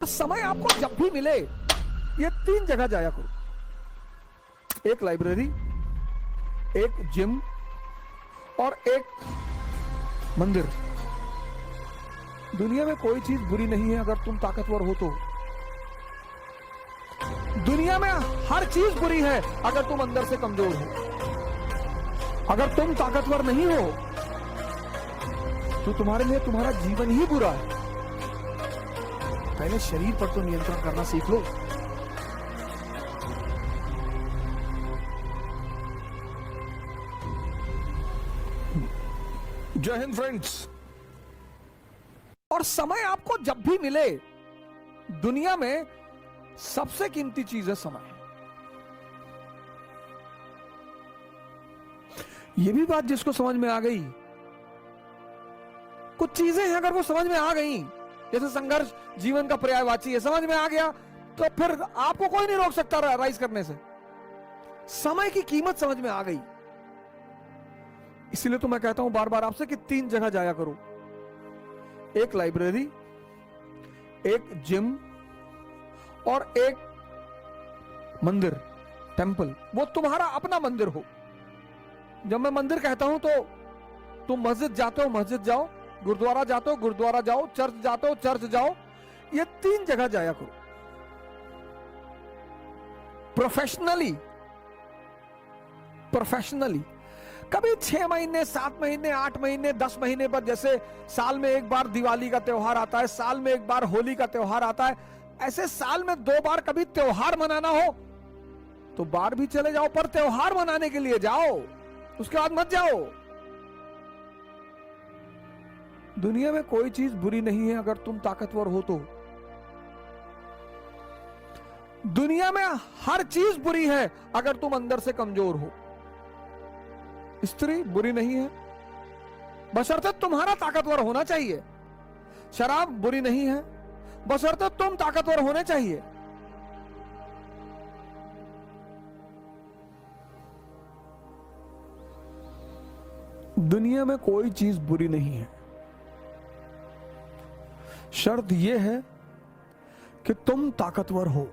समय आपको जब भी मिले ये 3 जगह जाया करो। एक लाइब्रेरी, एक जिम और एक मंदिर। दुनिया में कोई चीज बुरी नहीं है अगर तुम ताकतवर हो तो। दुनिया में हर चीज बुरी है अगर तुम अंदर से कमजोर हो। अगर तुम ताकतवर नहीं हो तो तुम्हारे लिए तुम्हारा जीवन ही बुरा है। पहले शरीर पर तो नियंत्रण करना सीख लो। जय हिंद फ्रेंड्स। और समय आपको जब भी मिले, दुनिया में सबसे कीमती चीज है समय। यह भी बात जिसको समझ में आ गई, कुछ चीजें हैं अगर वो समझ में आ गई, जैसे संघर्ष जीवन का पर्यायवाची है, समझ में आ गया तो फिर आपको कोई नहीं रोक सकता राइज करने से। समय की कीमत समझ में आ गई, इसीलिए तो मैं कहता हूं बार बार आपसे कि 3 जगह जाया करो। एक लाइब्रेरी, एक जिम और एक मंदिर, टेंपल। वो तुम्हारा अपना मंदिर हो। जब मैं मंदिर कहता हूं तो तुम मस्जिद जाते हो, मस्जिद जाओ, गुरुद्वारा जाते हो, गुरुद्वारा जाओ, चर्च जाते हो, चर्च जाओ। ये 3 जगह जाया करो। प्रोफेशनली कभी 6 महीने, 7 महीने, 8 महीने, 10 महीने पर, जैसे साल में एक बार दिवाली का त्योहार आता है, साल में एक बार होली का त्योहार आता है, ऐसे साल में 2 बार कभी त्योहार मनाना हो तो बाहर भी चले जाओ, पर त्योहार मनाने के लिए जाओ, उसके बाद मत जाओ। दुनिया में कोई चीज बुरी नहीं है अगर तुम ताकतवर हो तो। दुनिया में हर चीज बुरी है अगर तुम अंदर से कमजोर हो। स्त्री बुरी नहीं है बशर्ते तुम्हारा ताकतवर होना चाहिए। शराब बुरी नहीं है बशर्ते तुम ताकतवर होने चाहिए। दुनिया में कोई चीज बुरी नहीं है, शर्त यह है कि तुम ताकतवर हो।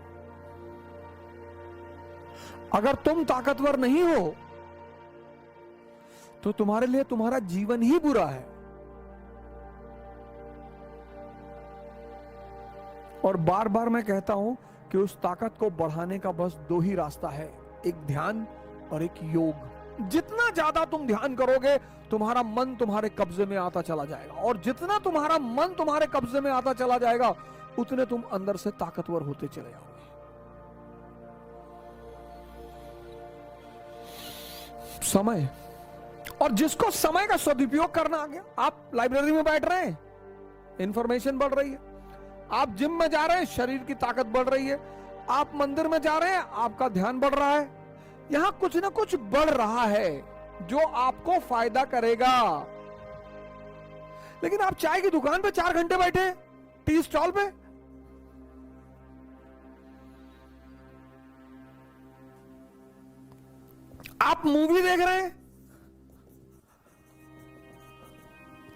अगर तुम ताकतवर नहीं हो तो तुम्हारे लिए तुम्हारा जीवन ही बुरा है। और बार बार मैं कहता हूं कि उस ताकत को बढ़ाने का बस 2 ही रास्ता है, एक ध्यान और एक योग। जितना ज्यादा तुम ध्यान करोगे तुम्हारा मन तुम्हारे कब्जे में आता चला जाएगा, और जितना तुम्हारा मन तुम्हारे कब्जे में आता चला जाएगा उतने तुम अंदर से ताकतवर होते चले जाओगे। समय, और जिसको समय का सदुपयोग करना आ गया, आप लाइब्रेरी में बैठ रहे हैं, इंफॉर्मेशन बढ़ रही है। आप जिम में जा रहे हैं, शरीर की ताकत बढ़ रही है। आप मंदिर में जा रहे हैं, आपका ध्यान बढ़ रहा है। यहां कुछ ना कुछ बढ़ रहा है जो आपको फायदा करेगा। लेकिन आप चाय की दुकान पे 4 घंटे बैठे, टी स्टॉल पे, आप मूवी देख रहे हैं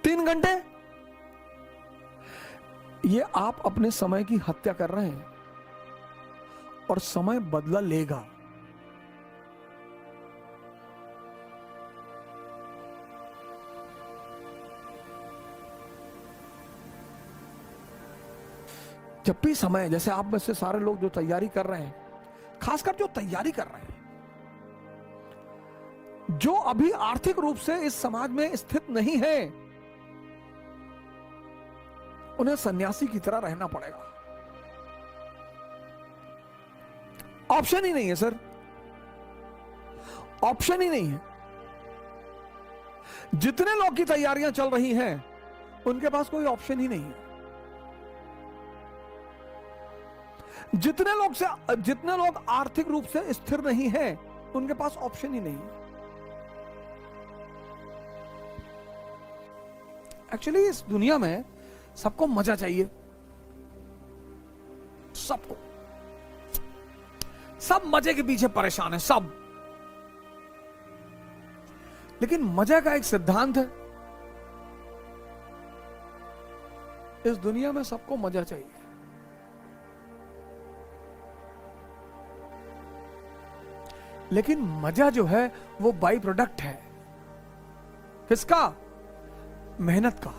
3 घंटे, ये आप अपने समय की हत्या कर रहे हैं, और समय बदला लेगा। जब भी समय, जैसे आप में से सारे लोग जो तैयारी कर रहे हैं, खासकर जो तैयारी कर रहे हैं, जो अभी आर्थिक रूप से इस समाज में स्थित नहीं है, उन्हें सन्यासी की तरह रहना पड़ेगा। ऑप्शन ही नहीं है सर, ऑप्शन ही नहीं है। जितने लोग की तैयारियां चल रही हैं उनके पास कोई ऑप्शन ही नहीं है। जितने लोग आर्थिक रूप से स्थिर नहीं हैं उनके पास ऑप्शन ही नहीं है। एक्चुअली इस दुनिया में सबको मजा चाहिए, सबको, सब मजे के पीछे परेशान है सब। लेकिन मजे का एक सिद्धांत है, इस दुनिया में सबको मजा चाहिए। लेकिन मजा जो है वो बाई प्रोडक्ट है। किसका? मेहनत का।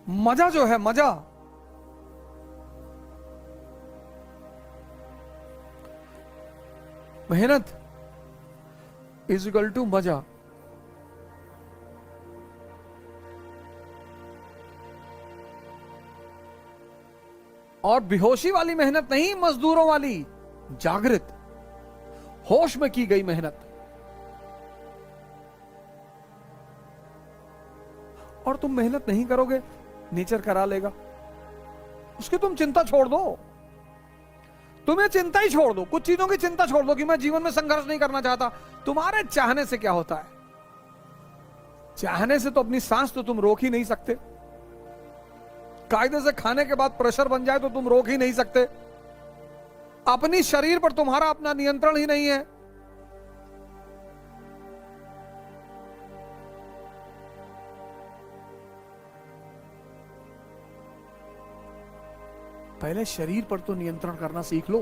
मजा जो है, मजा, मेहनत इज इक्वल टू मजा। और बेहोशी वाली मेहनत नहीं, मजदूरों वाली, जागृत होश में की गई मेहनत। और तुम मेहनत नहीं करोगे, नेचर करा लेगा। उसकी तुम चिंता छोड़ दो, तुम्हें चिंता ही छोड़ दो, कुछ चीजों की चिंता छोड़ दो कि मैं जीवन में संघर्ष नहीं करना चाहता। तुम्हारे चाहने से क्या होता है? चाहने से तो अपनी सांस तो तुम रोक ही नहीं सकते। कायदे से खाने के बाद प्रेशर बन जाए तो तुम रोक ही नहीं सकते। अपनी शरीर पर तुम्हारा अपना नियंत्रण ही नहीं है। पहले शरीर पर तो नियंत्रण करना सीख लो।